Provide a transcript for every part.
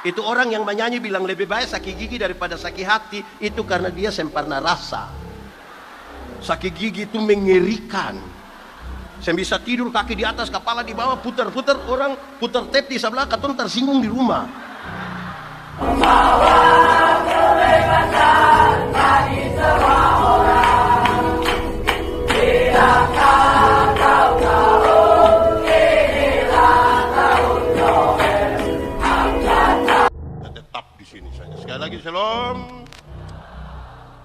Itu orang yang menyanyi bilang lebih baik sakit gigi daripada sakit hati, itu karena dia sempurna rasa. Sakit gigi itu mengerikan. Saya bisa tidur kaki di atas, kepala di bawah, putar-putar, orang putar tap di sebelah, katong tersinggung di rumah. Membawa kebebasan bagi semua orang. Tidakkah kau tahu inilah tahun Noel Angkatan. Tetap di sini saja. Sekali lagi shalom.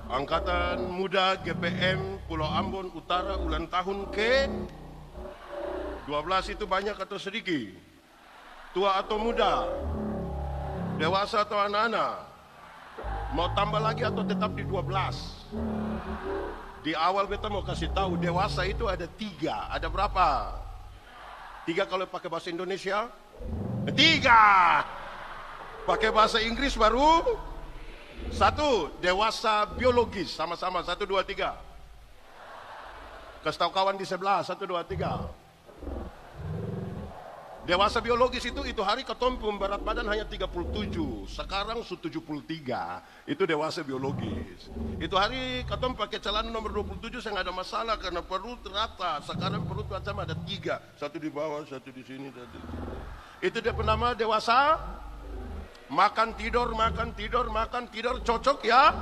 Angkatan Muda GPM Pulau Ambon Utara ulang tahun ke 12 itu banyak atau sedikit? Tua atau muda? Dewasa atau anak-anak? Mau tambah lagi atau tetap di 12? Di awal kita mau kasih tahu dewasa itu ada 3. Ada berapa? 3 kalau pakai bahasa Indonesia? 3. Pakai bahasa Inggris baru 1. Dewasa biologis. Sama-sama 1, 2, 3. Kasih tahu kawan di sebelah 1, 2, 3. Dewasa biologis itu hari ketompo berat badan hanya 37, sekarang 73, itu dewasa biologis. Itu hari ketompo pakai celana nomor 27 saya nggak ada masalah karena perut rata. Sekarang perut macam ada 3, 1 di bawah, 1 di sini. Itu dia bernama dewasa. Makan tidur, cocok ya.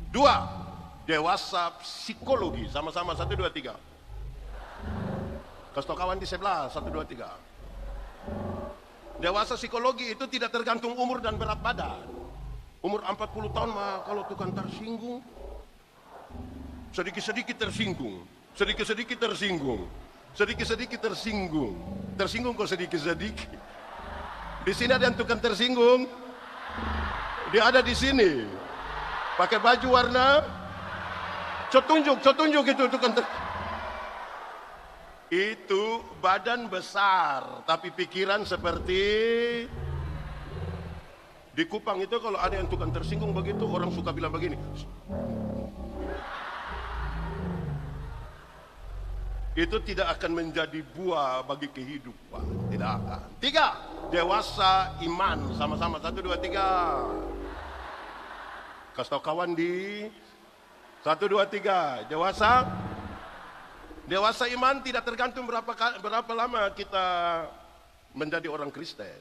2. Dewasa psikologi, sama-sama 1, 2, 3. Kasih kawan di sebelah 1, 2, 3. Dewasa psikologi itu tidak tergantung umur dan berat badan. Umur 40 tahun mah kalau tukang tersinggung, sedikit-sedikit tersinggung, sedikit-sedikit tersinggung, sedikit-sedikit tersinggung, tersinggung kok sedikit-sedikit. Di sini ada yang tukang tersinggung, dia ada di sini, pakai baju warna, tunjuk itu tukang tersinggung. Itu badan besar tapi pikiran seperti di Kupang itu kalau ada yang tukang tersinggung begitu orang suka bilang begini, itu tidak akan menjadi buah bagi kehidupan, tidak akan. 3. Dewasa iman, sama-sama 1, 2, 3. Kasih tahu kawan di 1, 2, 3. Dewasa iman tidak tergantung berapa lama kita menjadi orang Kristen.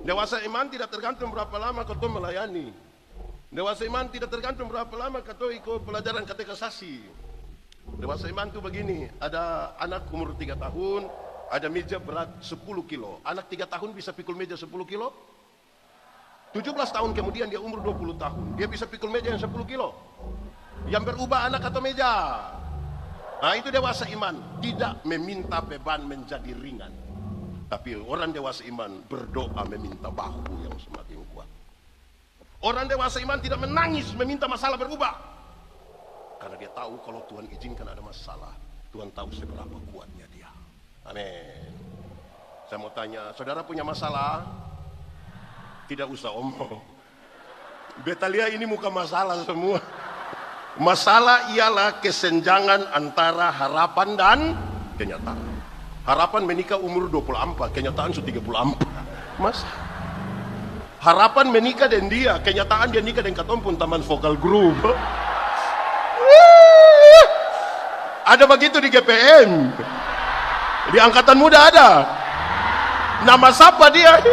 Dewasa iman tidak tergantung berapa lama kau melayani. Dewasa iman tidak tergantung berapa lama kau ikut pelajaran katekisasi. Dewasa iman itu begini, ada anak umur 3 tahun, ada meja berat 10 kilo. Anak 3 tahun bisa pikul meja 10 kilo. 17 tahun kemudian dia umur 20 tahun, dia bisa pikul meja yang 10 kilo. Yang berubah anak atau meja? Nah itu dewasa iman, tidak meminta beban menjadi ringan. Tapi orang dewasa iman berdoa meminta bahu yang semakin kuat. Orang dewasa iman tidak menangis meminta masalah berubah. Karena dia tahu kalau Tuhan izinkan ada masalah, Tuhan tahu seberapa kuatnya dia. Amin. Saya mau tanya, saudara punya masalah? Tidak usah omong. Betalia ini muka masalah semua. Masalah ialah kesenjangan antara harapan dan kenyataan. Harapan menikah umur 24, kenyataan sudah 34. Mas, harapan menikah dan dia, kenyataan dia nikah dengan katompun taman vokal group. Ada begitu di GPM. Di angkatan muda ada. Nama siapa dia?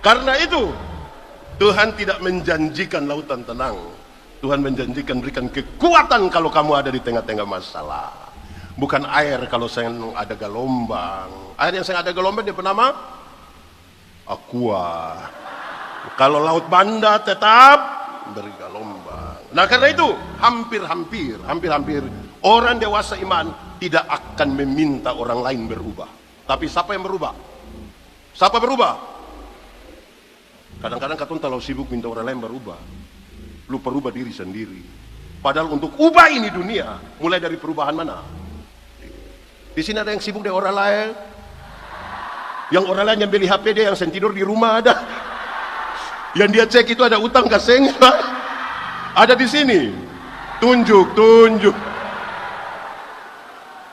Karena itu Tuhan tidak menjanjikan lautan tenang. Tuhan menjanjikan berikan kekuatan kalau kamu ada di tengah-tengah masalah. Bukan air kalau sedang ada gelombang. Air yang sedang ada gelombang dia bernama aqua. Kalau laut Banda tetap bergelombang. Nah karena itu hampir orang dewasa iman tidak akan meminta orang lain berubah. Tapi siapa yang berubah? Siapa berubah? Kadang-kadang katong terlalu sibuk minta orang lain berubah, lupa rubah diri sendiri. Padahal untuk ubah ini dunia, mulai dari perubahan mana? Di sini ada yang sibuk dengan orang lain, yang orang lain yang beli HP dia, yang sen tidur di rumah ada, yang dia cek itu ada utang kaseng, ada di sini. Tunjuk.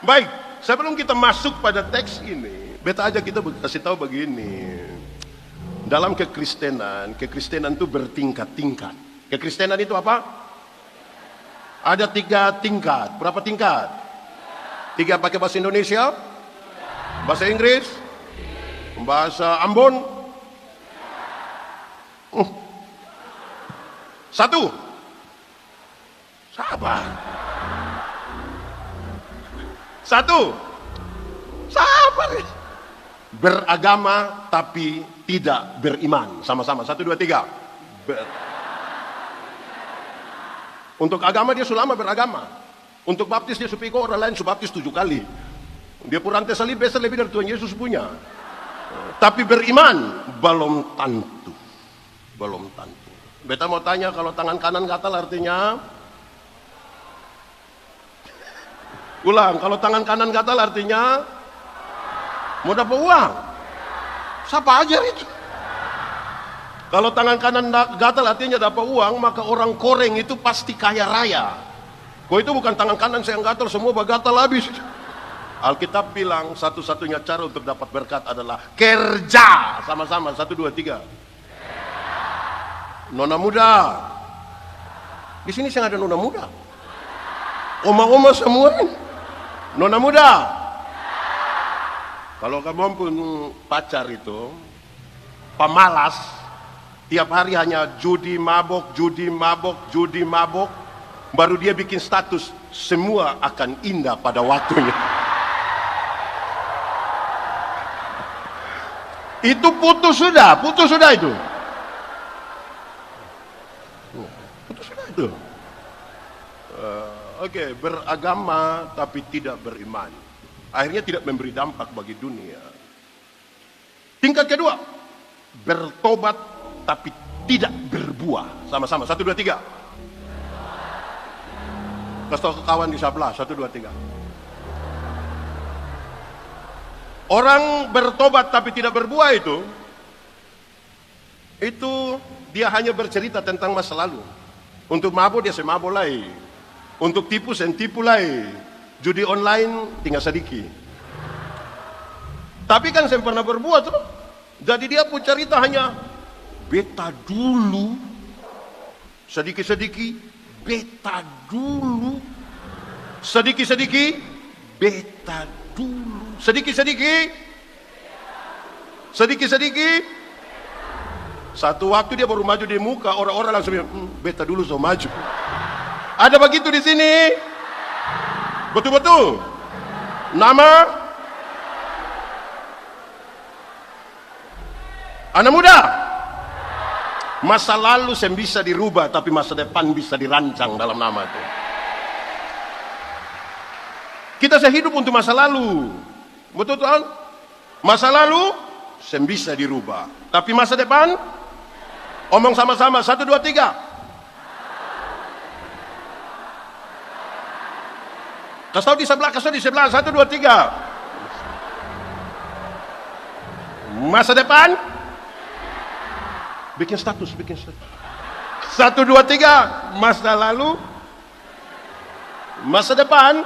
Baik, sebelum kita masuk pada teks ini, beta aja kita kasih tahu begini. Dalam kekristenan itu bertingkat-tingkat. Kekristenan itu apa? Ada 3 tingkat. Berapa tingkat? 3 pakai bahasa Indonesia? Bahasa Inggris? Bahasa Ambon? 1. Sabar. 1. Sabar. Beragama tapi tidak beriman. Sama-sama. 1, 2, 3. Untuk agama dia sudah lama beragama. Untuk baptis dia supiko orang lain subaptis 7 kali. Dia pun rantai salib besar lebih dari Tuhan Yesus punya. Tapi beriman belum tentu. Belum tentu. Beta mau tanya, kalau tangan kanan gatal artinya? Ulang, kalau tangan kanan gatal artinya? Mau dapat uang? Siapa ajar itu? Kalau tangan kanan gatal artinya dapat uang, maka orang Koreng itu pasti kaya raya. Kok itu bukan tangan kanan saya yang gatal, semua gatal habis. Alkitab bilang satu-satunya cara untuk dapat berkat adalah kerja. Sama-sama, 1, 2, 3. Nona muda. Di sini saya ada nona muda. Oma-oma semua ini. Nona muda. Kalau kamu pun pacar itu pemalas, tiap hari hanya judi mabok, baru dia bikin status, semua akan indah pada waktunya. Itu putus sudah itu. Putus sudah itu. Oke, beragama tapi tidak beriman. Akhirnya tidak memberi dampak bagi dunia. Tingkat kedua, bertobat tapi tidak berbuah. Sama-sama, 1, 2, 3. Kasih tahu ke kawan di sebelah, 1, 2, 3. Orang bertobat tapi tidak berbuah itu dia hanya bercerita tentang masa lalu. Untuk mabuk dia semabuk lagi. Untuk tipu sen tipu lagi. Judi online tinggal sedikit. Tapi kan saya pernah berbuat tuh. Jadi dia pun cerita hanya beta dulu. Sedikit-sedikit beta dulu. Sedikit-sedikit beta dulu. Sedikit-sedikit. Satu waktu dia baru maju di muka, orang-orang langsung bilang, beta dulu so maju. Ada begitu di sini? Betul-betul. Nama? Anak muda. Masa lalu yang bisa dirubah, tapi masa depan bisa dirancang dalam nama itu. Kita sehidup untuk masa lalu. Betul Tuhan? Masa lalu yang bisa dirubah, tapi masa depan? Omong sama-sama, 1, 2, 3. Kasih di sebelah, 1, 2, 3. Masa depan? Bikin status. 1, 2, 3. Masa lalu? Masa depan?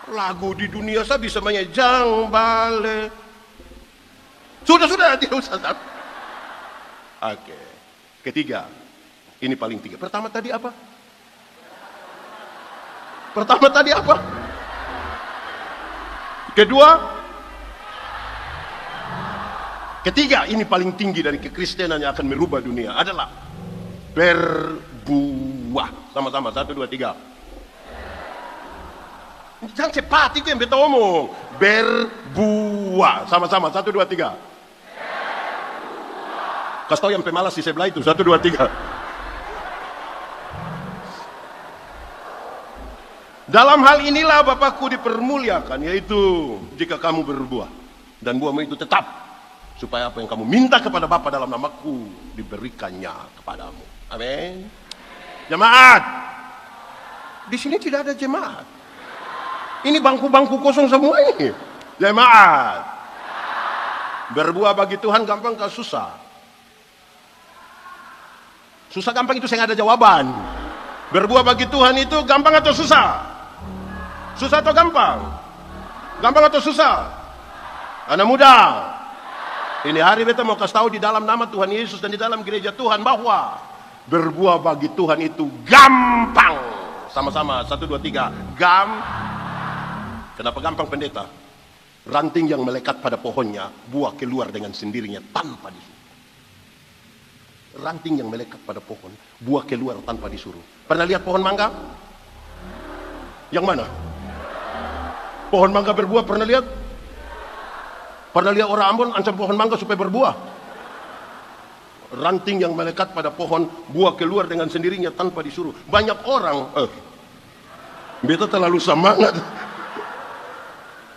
Lagu di dunia saya bisa mainnya Jang Bale. Sudah, tidak usah. Oke. Ketiga. Ini paling tiga. Pertama tadi apa? Kedua. Ketiga, ini paling tinggi dari kekristenan yang akan merubah dunia adalah berbuah. Sama-sama, 1, 2, 3. Jangan cepat, itu yang beta omong. Berbuah. Sama-sama, 1, 2, 3. Kasih tahu yang pemalas di sebelah itu, 1, 2, 3. Dalam hal inilah Bapakku dipermuliakan, yaitu jika kamu berbuah dan buahmu itu tetap, supaya apa yang kamu minta kepada Bapa dalam namaku diberikannya kepadamu. Amin. Jemaat, di sini tidak ada jemaat. Ini bangku-bangku kosong semua ini. Jemaat, berbuah bagi Tuhan gampang atau susah? Susah gampang itu saya nggak ada jawaban. Berbuah bagi Tuhan itu gampang atau susah? Susah atau gampang? Gampang atau susah? Anak muda, ini hari beta mau kasih tahu di dalam nama Tuhan Yesus dan di dalam gereja Tuhan bahwa berbuah bagi Tuhan itu gampang. Sama-sama, 1, 2, 3. Kenapa gampang pendeta? Ranting yang melekat pada pohonnya, buah keluar dengan sendirinya tanpa disuruh. Ranting yang melekat pada pohon, buah keluar tanpa disuruh. Pernah lihat pohon mangga? Yang mana? Pohon mangga berbuah, pernah lihat? Pernah lihat orang Ambon ancam pohon mangga supaya berbuah? Ranting yang melekat pada pohon, buah keluar dengan sendirinya tanpa disuruh. Banyak orang, beta terlalu semangat.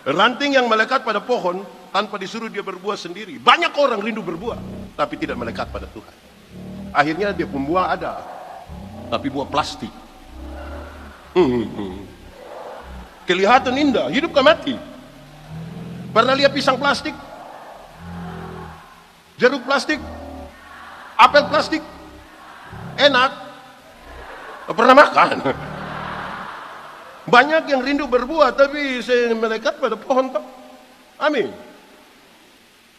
Ranting yang melekat pada pohon, tanpa disuruh dia berbuah sendiri. Banyak orang rindu berbuah, tapi tidak melekat pada Tuhan. Akhirnya dia pun buah ada, tapi buah plastik. Kelihatan indah, hidup ke mati. Pernah lihat pisang plastik? Jeruk plastik? Apel plastik? Enak? Pernah makan? Banyak yang rindu berbuah, tapi saya melekat pada pohon. Amin.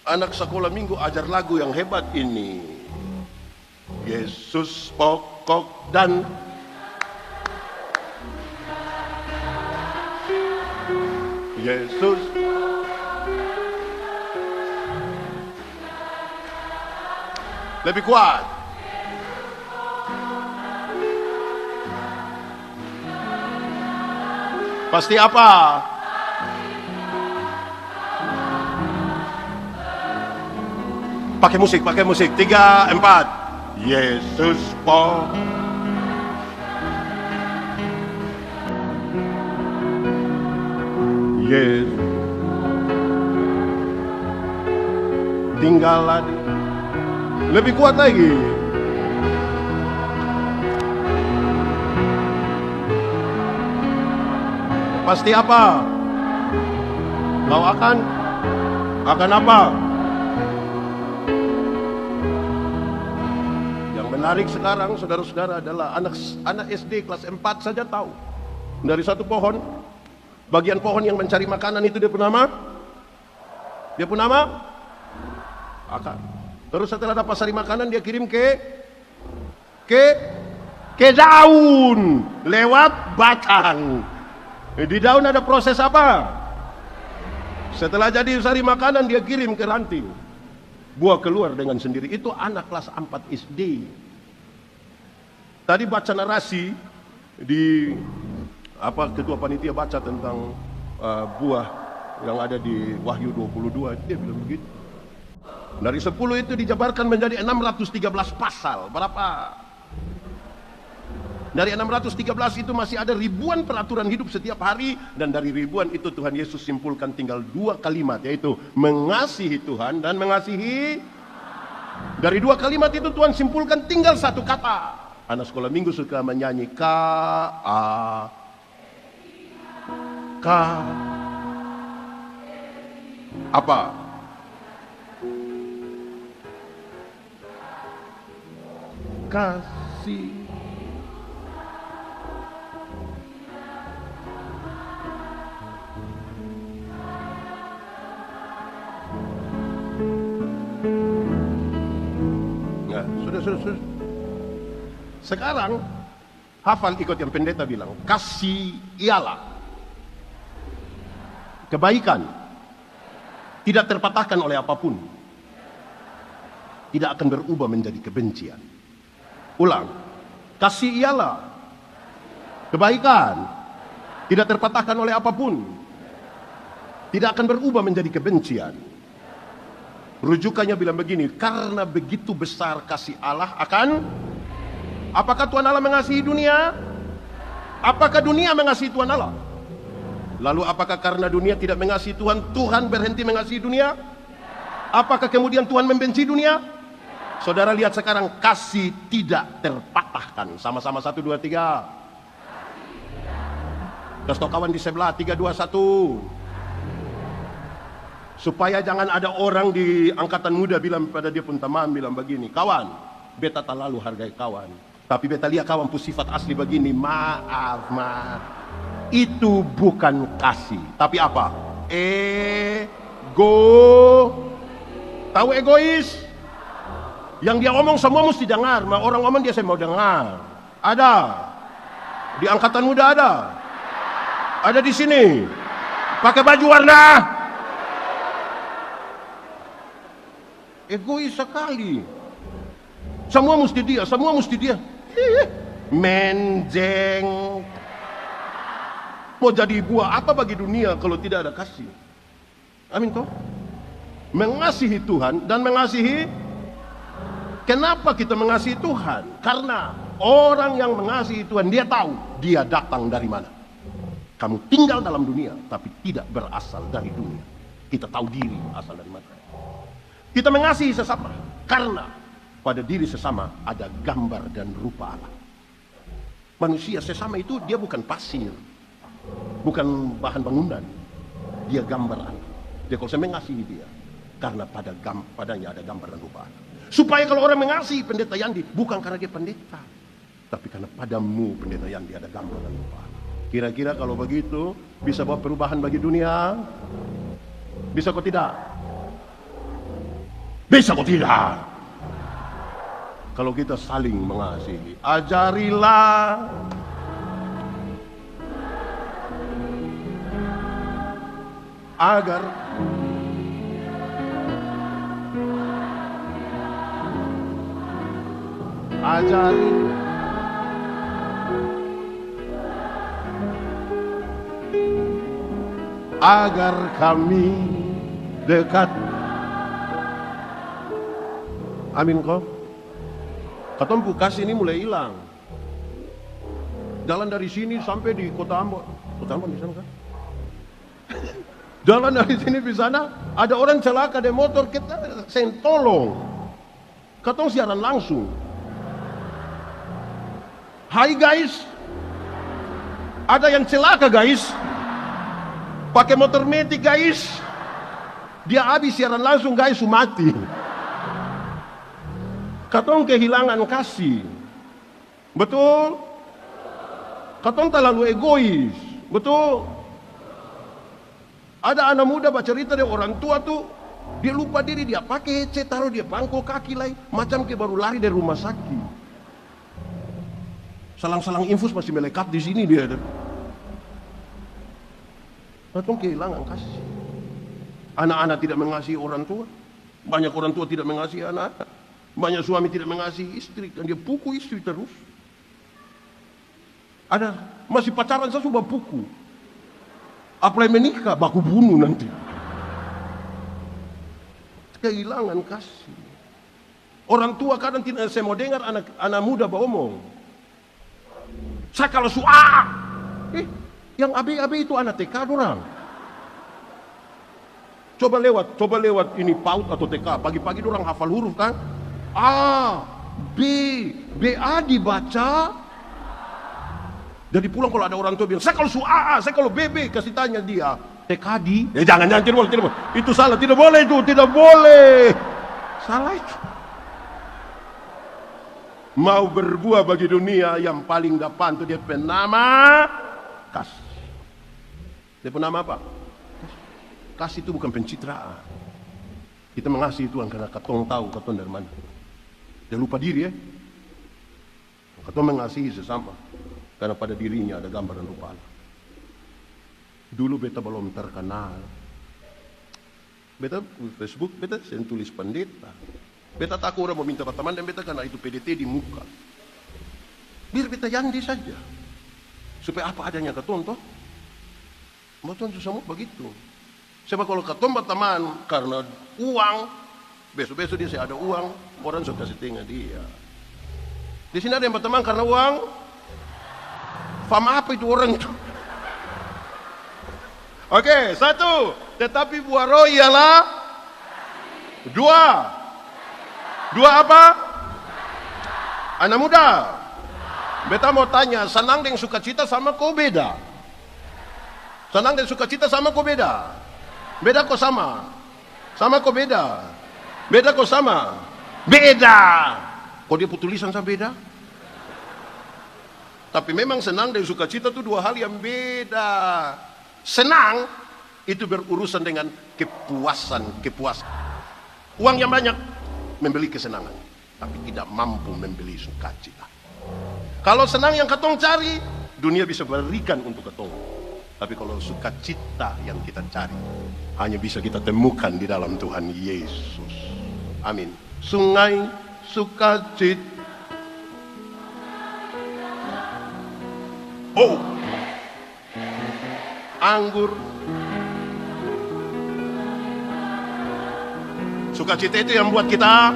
Anak sekolah minggu ajar lagu yang hebat ini. Yesus pokok dan Yesus lebih kuat. Pasti apa? Pakai musik. 3, 4. Yesus pokok. Yesus tinggal lagi. Lebih kuat lagi. Pasti apa? Kau akan apa? Yang menarik sekarang saudara-saudara adalah anak SD kelas 4 saja tahu. Dari satu pohon, bagian pohon yang mencari makanan itu dia pun nama? Akar. Terus setelah dapat cari makanan dia kirim ke daun lewat batang. Di daun ada proses apa? Setelah jadi cari makanan dia kirim ke ranting. Buah keluar dengan sendiri. Itu anak kelas 4 SD. Tadi baca narasi di ketua panitia baca tentang buah yang ada di Wahyu 22, dia bilang begitu. Dari 10 itu dijabarkan menjadi 613 pasal. Berapa? Dari 613 itu masih ada ribuan peraturan hidup setiap hari. Dan dari ribuan itu Tuhan Yesus simpulkan tinggal 2 kalimat, yaitu mengasihi Tuhan dan mengasihi. Dari 2 kalimat itu Tuhan simpulkan tinggal 1 kata. Anak sekolah minggu suka menyanyi apa? Kasih. Nah, sudah. Sekarang hafal ikut yang pendeta bilang. Kasih ialah kebaikan, tidak terpatahkan oleh apapun, tidak akan berubah menjadi kebencian. Ulang, kasih ialah kebaikan, tidak terpatahkan oleh apapun, tidak akan berubah menjadi kebencian. Rujukannya bilang begini, karena begitu besar kasih Allah akan. Apakah Tuhan Allah mengasihi dunia? Apakah dunia mengasihi Tuhan Allah? Lalu apakah karena dunia tidak mengasihi Tuhan, Tuhan berhenti mengasihi dunia? Apakah kemudian Tuhan membenci dunia? Saudara lihat sekarang, kasih tidak terpatahkan. Sama-sama 1, 2, 3. Kasih tau kawan di sebelah, 3, 2, 1. Supaya jangan ada orang di angkatan muda bilang pada dia pun teman, bilang begini, kawan, beta terlalu hargai kawan. Tapi beta lihat kawan pun sifat asli begini, maaf. Itu bukan kasih, tapi apa? Ego. Tahu egois? Yang dia omong semua mesti dengar. Orang omong dia saya mau dengar. Ada. Di angkatan muda ada. Ada di sini. Pakai baju warna. Egois sekali. Semua mesti dia, semua mesti dia. Menjeng. Mau jadi buah apa bagi dunia kalau tidak ada kasih? Amin toh? Mengasihi Tuhan dan mengasihi. Kenapa kita mengasihi Tuhan? Karena orang yang mengasihi Tuhan, dia tahu dia datang dari mana. Kamu tinggal dalam dunia, tapi tidak berasal dari dunia. Kita tahu diri asal dari mana. Kita mengasihi sesama karena pada diri sesama ada gambar dan rupa Allah. Manusia sesama itu dia bukan pasir, bukan bahan bangunan. Dia gambar Allah. Dia kalau saya mengasihi dia karena padanya ada gambar dan rupa Allah. Supaya kalau orang mengasihi pendeta Yandi bukan karena dia pendeta, tapi karena padamu pendeta Yandi ada gambar dan rupa Allah. Kira-kira kalau begitu bisa bawa perubahan bagi dunia? Bisa kok tidak? Bisa kok tidak? Kalau kita saling mengasihi, ajarilah agar ajari agar kami dekat. Amin kok. Katong kasih ini mulai hilang. Jalan dari sini sampai di Kota Ambon. Kota Ambon di sana kan? Jalan dari sini di sana ada orang celaka di motor, kita sen tolong. Katong siaran langsung. Hai guys. Ada yang celaka guys. Pakai motor metik guys. Dia habis siaran langsung guys, mati. Katong kehilangan kasih. Betul? Katong terlalu egois. Betul? Ada anak muda baca cerita dari orang tua tuh, dia lupa diri, dia pakai headset, taruh dia pangkul kaki lain, macam kayak baru lari dari rumah sakit. Salang-salang infus masih melekat di sini dia. Katong kehilangan kasih. Anak-anak tidak mengasihi orang tua. Banyak orang tua tidak mengasihi anak-anak. Banyak suami tidak mengasihi istri dan dia pukul istri terus. Ada masih pacaran saya sudah pukul. Apalagi menikah baku bunuh nanti. Kehilangan kasih. Orang tua kadang tidak, saya mau dengar anak muda beromong. Saya kalau yang AB itu anak TK orang. Coba lewat ini PAUD atau TK. Pagi-pagi orang hafal huruf kan. A, B, BA dibaca. Jadi pulang kalau ada orang tua bilang, saya kalau AA, saya kalau BB, kasih tanya dia, TKD. Jangan, tidak boleh. Itu salah, tidak boleh itu, tidak boleh. Salah itu. Mau berbuah bagi dunia, yang paling depan itu dia penama kasih. Dia penama apa? Kasih itu bukan pencitraan. Kita mengasihi Tuhan karena katong tahu katong dari mana. Dia lupa diri ya. Katong mengasihi sesama karena pada dirinya ada gambar dan rupa Allah. Dulu beta belum terkenal. Beta Facebook, beta saya tulis pendeta. Beta takut orang mau minta teman dan beta karena itu PDT di muka. Biar beta Yandi saja. Supaya apa adanya katong toh. Betul semua begitu. Sebab kalau katong berteman karena uang, besok-besok dia saya ada uang, orang suka kasih tengah dia. Di sini ada yang berteman karena uang. Faham apa itu orang itu? Oke, satu. Tetapi buah roh ialah dua. Dua apa? Anak muda. Beta mau tanya, senang dengan sukacita sama kau beda? Senang dengan sukacita sama kau beda? Beda kok sama? Sama kok beda? Beda kok sama? Beda! Kok dia tulisan sama beda? Tapi memang senang dan sukacita itu dua hal yang beda. Senang itu berurusan dengan kepuasan. Uang yang banyak membeli kesenangan, tapi tidak mampu membeli sukacita. Kalau senang yang ketong cari, dunia bisa berikan untuk ketong. Tapi kalau sukacita yang kita cari, hanya bisa kita temukan di dalam Tuhan Yesus. Amin. Sungai sukacita. Oh, anggur. Sukacita itu yang buat kita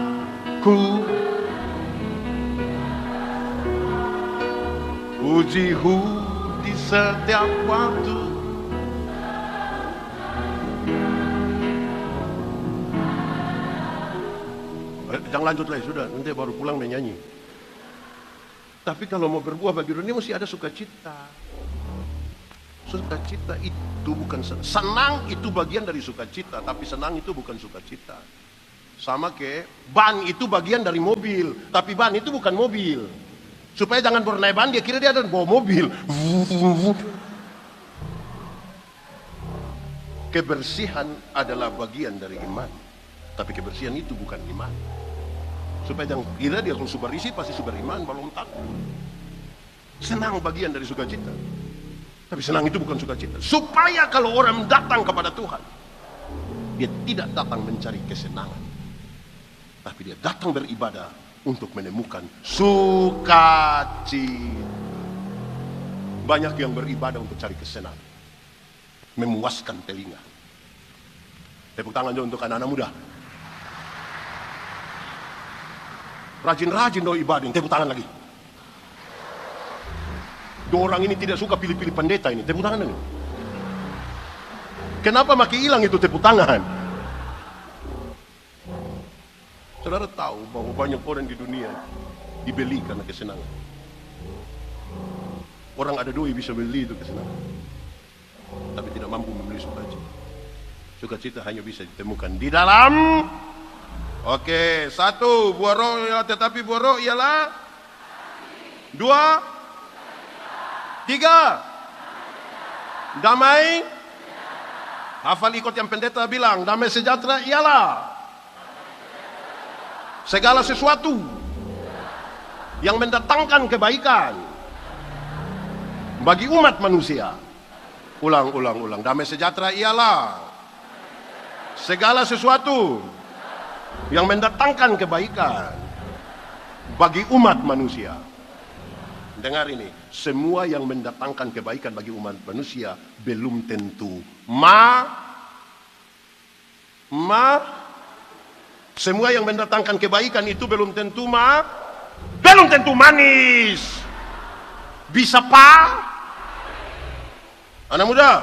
puji di setiap waktu. Jangan lanjut lagi, sudah, nanti baru pulang menyanyi. Tapi kalau mau berbuah bagi dunia mesti ada sukacita. Sukacita itu bukan senang. Senang itu bagian dari sukacita, tapi senang itu bukan sukacita. Sama kayak ban itu bagian dari mobil, tapi ban itu bukan mobil. Supaya jangan baru naik ban dia kira dia ada bawa mobil. Kebersihan adalah bagian dari iman, tapi kebersihan itu bukan iman. Supaya jangan kira dia kalau super isi pasti super iman, belum takut. Senang bagian dari sukacita, tapi senang itu bukan sukacita. Supaya kalau orang datang kepada Tuhan, dia tidak datang mencari kesenangan, tapi dia datang beribadah untuk menemukan sukacita. Banyak yang beribadah untuk cari kesenangan, memuaskan telinga. Tepuk tangan juga untuk anak-anak muda. Rajin-rajin dong ibadah, tepuk tangan lagi. Dua orang ini tidak suka pilih-pilih pendeta ini, tepuk tangan lagi. Kenapa makin hilang itu tepuk tangan? Saudara tahu bahwa banyak orang di dunia dibeli karena kesenangan. Orang ada duit bisa beli itu kesenangan, tapi tidak mampu membeli sukacita. Sukacita hanya bisa ditemukan di dalam. Oke, satu, buah roh, tetapi buah roh ialah dua, tiga, damai. Hafal ikut yang pendeta bilang, damai sejahtera ialah segala sesuatu yang mendatangkan kebaikan bagi umat manusia. Ulang. Damai sejahtera ialah segala sesuatu yang mendatangkan kebaikan bagi umat manusia. Dengar ini, semua yang mendatangkan kebaikan bagi umat manusia belum tentu semua yang mendatangkan kebaikan itu belum tentu manis. Bisa anak muda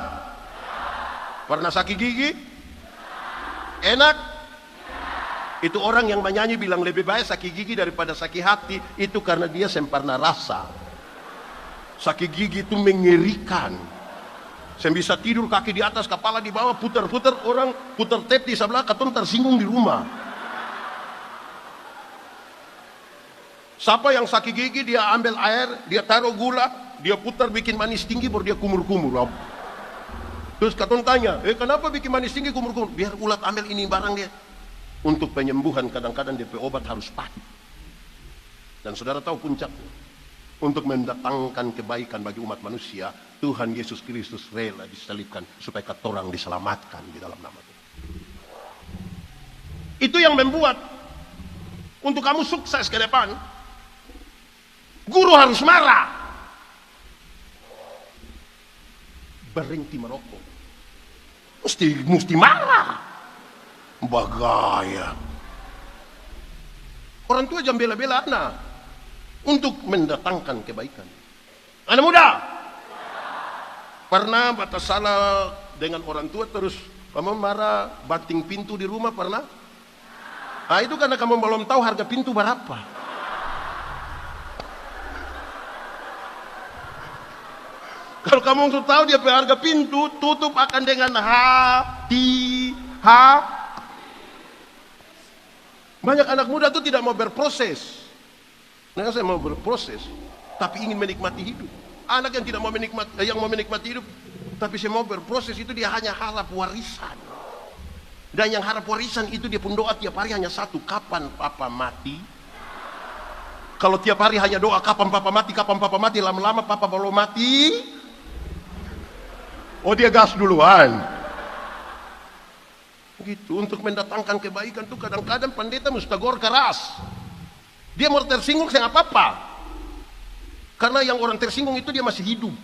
pernah sakit gigi? Enak? Itu orang yang menyanyi bilang lebih baik sakit gigi daripada sakit hati. Itu karena dia sempurna rasa. Sakit gigi itu mengerikan. Saya bisa tidur kaki di atas, kepala di bawah, putar-putar, orang putar tape di sebelah, katong tersinggung di rumah. Siapa yang sakit gigi, dia ambil air, dia taruh gula, dia putar bikin manis tinggi, baru dia kumur-kumur. Terus katong tanya, kenapa bikin manis tinggi kumur-kumur? Biar ulat ambil ini barang dia. Untuk penyembuhan kadang-kadang DP obat harus pahit. Dan saudara tahu puncaknya, untuk mendatangkan kebaikan bagi umat manusia, Tuhan Yesus Kristus rela disalibkan supaya katorang diselamatkan di dalam nama Tuhan. Itu yang membuat untuk kamu sukses ke depan, guru harus marah, berhenti merokok, mesti marah. Bagaya. Orang tua jangan bela-bela anak untuk mendatangkan kebaikan. Anak muda, pernah batas salah dengan orang tua terus kamu marah banting pintu di rumah pernah? Nah, itu karena kamu belum tahu harga pintu berapa. Kalau kamu sudah tahu dia harga pintu, tutup akan dengan hati. Banyak anak muda itu tidak mau berproses. Nah, saya mau berproses. tapi ingin menikmati hidup. Anak yang tidak mau menikmati hidup, tapi saya mau berproses, itu dia hanya harap warisan. Dan yang harap warisan itu dia pun doa tiap hari hanya satu, kapan papa mati? Kalau tiap hari hanya doa kapan papa mati, lama-lama papa belum mati, oh dia gas duluan. Gitu, untuk mendatangkan kebaikan tuh kadang-kadang pendeta mesti tegur keras. Dia mau tersinggung saya nggak apa-apa. Karena yang orang tersinggung itu dia masih hidup.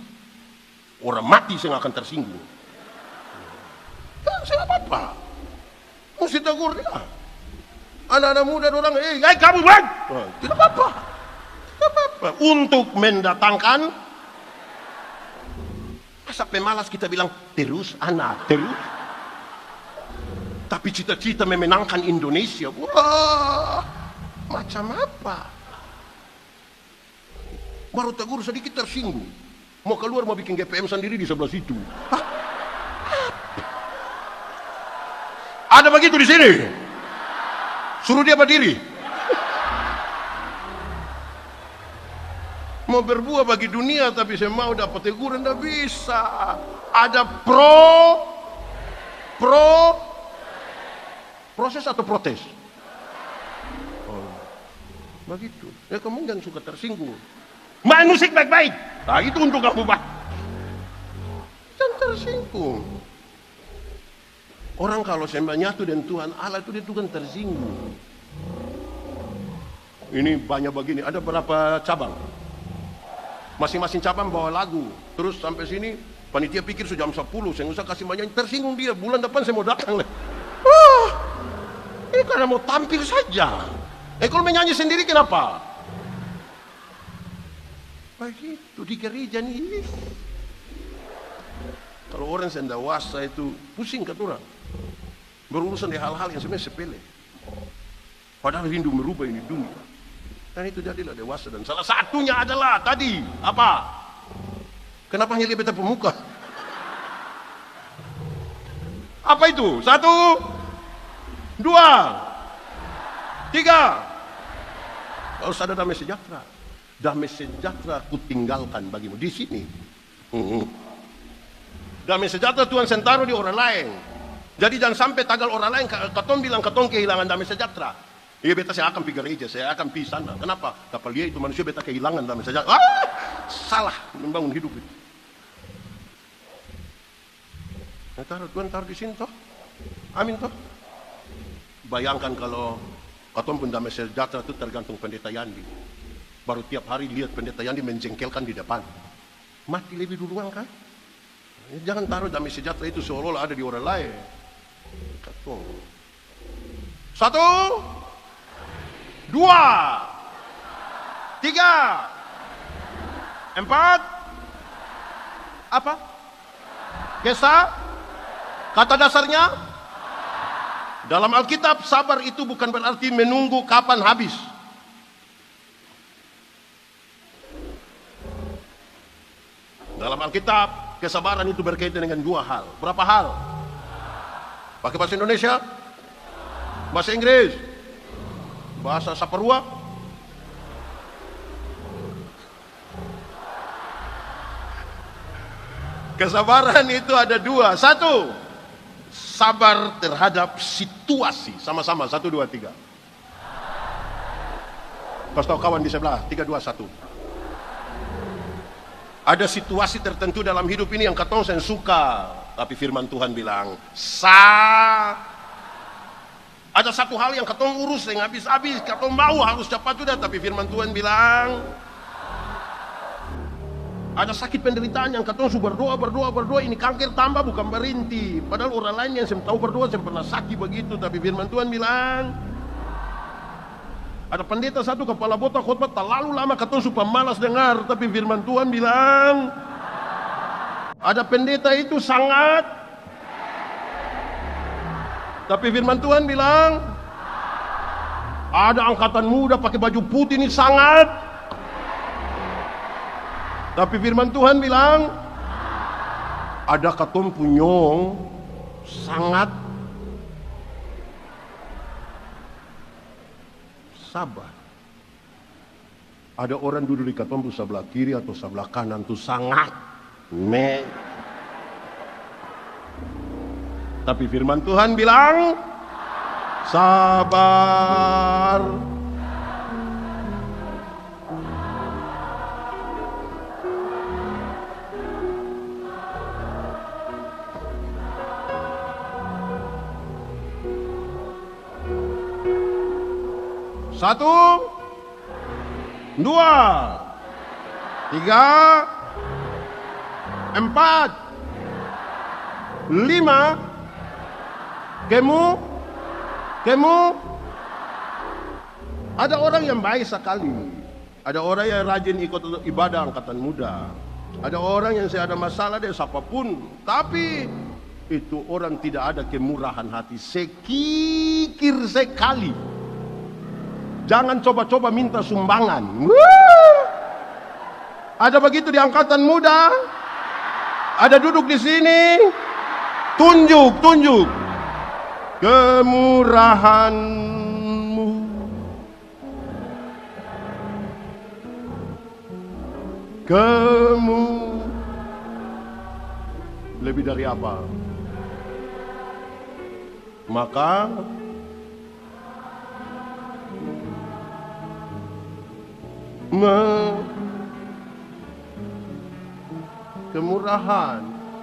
Orang mati saya nggak akan tersinggung. Saya nggak apa-apa. Mesti tegur dia. Anak-anak muda orang, kamu bang, tidak apa-apa. Tidak apa-apa. Untuk mendatangkan, masa pemalas kita bilang terus anak, terus. Tapi cita-cita memenangkan Indonesia, wah, macam apa? Baru tegur sedikit tersinggung. Mau keluar mau bikin GPM sendiri di sebelah situ. Hah? Ada begitu di sini? Suruh dia berdiri. Mau berbuah bagi dunia, tapi saya mau dapat teguran, tidak bisa. Ada proses atau protes? Oh, begitu. Ya kamu jangan suka tersinggung. Main musik baik-baik. Nah itu untuk kamu, Pak. Jangan tersinggung. Orang kalau sembah nyatu dengan Tuhan Allah itu dia Tuhan tersinggung. Ini banyak begini, ada berapa cabang? Masing-masing cabang bawa lagu. Terus sampai sini panitia pikir sudah jam 10, saya usah kasih banyak, tersinggung dia. Bulan depan saya mau datang. Ini karena mau tampil saja. Kalau menyanyi sendiri kenapa? Begitu di gereja nih. Kalau orang sendawasa itu pusing kata orang. Berurusan di hal-hal yang sebenarnya sepele. Padahal rindu merubah ini dunia. Dan itu jadilah dewasa. Dan salah satunya adalah tadi apa? Kenapa hanya beta pemuka? Apa itu? 1, 2, 3. Harus ada damai sejahtera. Damai sejahtera kutinggalkan bagimu di sini. Damai sejahtera Tuhan sentaruh di orang lain. Jadi jangan sampai tagal orang lain katong bilang katong kehilangan damai sejahtera. Iya beta saya akan pergi gereja, saya akan pergi sana. Kenapa? Kapal dia itu manusia beta kehilangan damai sejahtera. Salah membangun hidup itu. Nah, Tuhan taruh di sini toh. Amin toh. Bayangkan kalau katong pun damai sejahtera itu tergantung pendeta Yandi. Baru tiap hari lihat pendeta Yandi menjengkelkan di depan. Mati lebih duluan kan? Jangan taruh damai sejahtera itu seolah-olah ada di orang lain. 1, 2, 3. Empat. Apa? Kisah? Kata dasarnya? Dalam Alkitab, sabar itu bukan berarti menunggu kapan habis. Dalam Alkitab, kesabaran itu berkaitan dengan 2 hal. Berapa hal? Pakai bahasa Indonesia? Bahasa Inggris? Bahasa Saparua? Kesabaran itu ada 2. 1, sabar terhadap situasi. Sama-sama, 1, 2, 3. Kasih tahu kawan di sebelah, 3, 2, 1. Ada situasi tertentu dalam hidup ini yang katong saya suka, tapi firman Tuhan bilang, ada satu hal yang katong urus yang habis-habis, katong mau harus cepat sudah, tapi firman Tuhan bilang, ada sakit penderitaan yang katong sudah berdoa, ini kanker tambah bukan berhenti. Padahal orang lain yang saya tahu berdoa, saya pernah sakit begitu, tapi firman Tuhan bilang, ada pendeta satu kepala botak khotbah terlalu lama katong supaya malas dengar, tapi firman Tuhan bilang ada pendeta itu sangat, tapi firman Tuhan bilang ada angkatan muda pakai baju putih ini sangat, tapi firman Tuhan bilang ada katong punyong sangat sabar. Ada orang duduk di katong sebelah kiri atau sebelah kanan tuh sangat tapi firman Tuhan bilang sabar. Satu, dua, tiga, empat, lima. Kemu. Ada orang yang baik sekali. Ada orang yang rajin ikut ibadah angkatan muda. Ada orang yang saya ada masalah dia siapapun. Tapi itu orang tidak ada kemurahan hati. Sekikir sekali. Jangan coba-coba minta sumbangan. Ada begitu di angkatan muda. Ada duduk di sini. Tunjuk kemurahanmu. Kamu lebih dari apa? Maka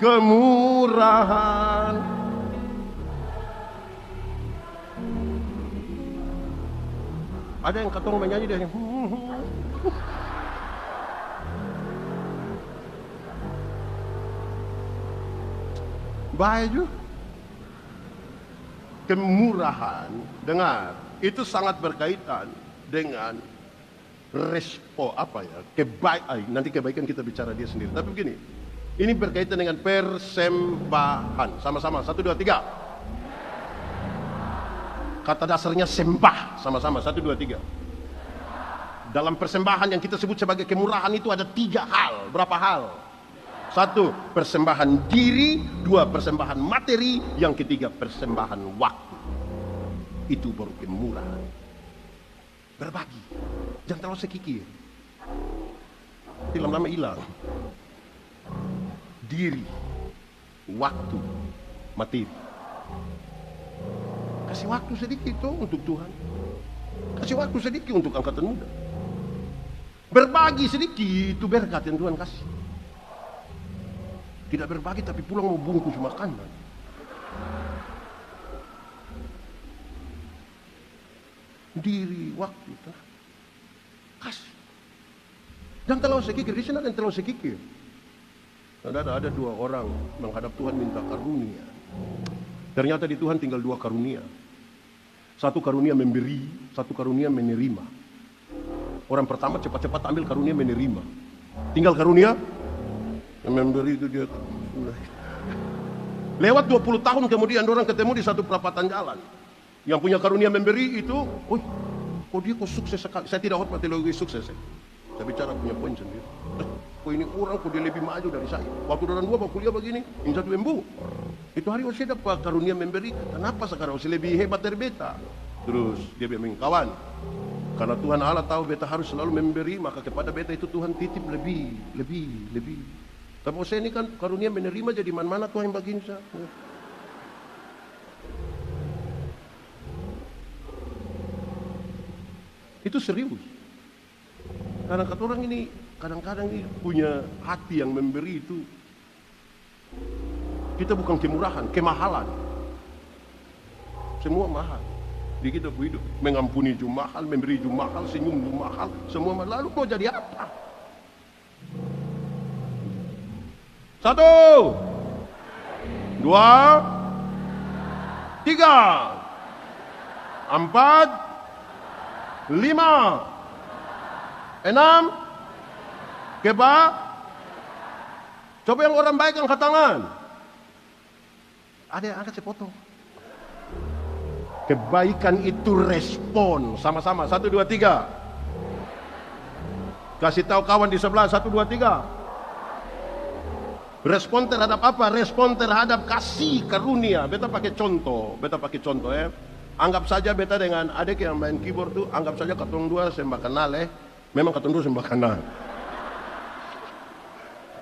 kemurahan. Ada yang katong menyanyi dia baik juga. Kemurahan, dengar, itu sangat berkaitan dengan respon nanti kebaikan kita bicara dia sendiri. Tapi begini, ini berkaitan dengan persembahan. Sama-sama, 1, 2, 3. Kata dasarnya sembah. Sama-sama, 1, 2, 3. Dalam persembahan yang kita sebut sebagai kemurahan itu ada 3 hal. Berapa hal? 1, persembahan diri. 2, persembahan materi. Yang ketiga, persembahan waktu. Itu baru kemurahan. Berbagi. Jangan terlalu sekikir. Lama-lama hilang. Diri, waktu, materi. Kasih waktu sedikit untuk Tuhan. Kasih waktu sedikit untuk angkatan muda. Berbagi sedikit, itu berkat yang Tuhan kasih. Tidak berbagi tapi pulang mau bungkus makanan. Diri, waktu, kasih. Jangan terlalu sekikir. Di sini ada yang terlalu sekikir. Ada 2 orang menghadap Tuhan minta karunia. Ternyata di Tuhan tinggal 2 karunia. 1 karunia memberi, 1 karunia menerima. Orang pertama cepat-cepat ambil karunia menerima. Tinggal karunia yang memberi itu dia. Lewat 20 tahun kemudian orang ketemu di satu perapatan jalan. Yang punya karunia memberi itu, kok sukses sekali. Saya tidak hormat teologi sukses. Saya bicara punya poin sendiri. Kok ini orang, kok dia lebih maju dari saya. Waktu orang 2 kuliah begini, ini 1 embu. Itu hari saya dapat karunia memberi. Kenapa sekarang saya lebih hebat dari beta? Terus dia bilang, kawan, karena Tuhan Allah tahu beta harus selalu memberi, maka kepada beta itu Tuhan titip lebih. Tapi saya ini kan karunia menerima, jadi mana-mana Tuhan yang bagiin saya. Itu serius. Karena kata orang ini kadang-kadang ini punya hati yang memberi itu. Kita bukan kemurahan, kemahalan. Semua mahal di kita hidup. Mengampuni juga mahal, memberi juga mahal, senyum juga mahal, semua mahal. Lalu mau jadi apa? 1, 2, 3, 4, 5, 6. Coba yang orang baik angkat tangan. Ada yang angkat sepotong. Kebaikan itu respon. Sama-sama, 1, 2, 3. Kasih tahu kawan di sebelah, 1, 2, 3. Respon terhadap apa? Respon terhadap kasih karunia. Beta pakai contoh ya. Anggap saja beta dengan adik yang main keyboard tuh, anggap saja katong 2 sembah kenal Memang katong dua sembah kanan.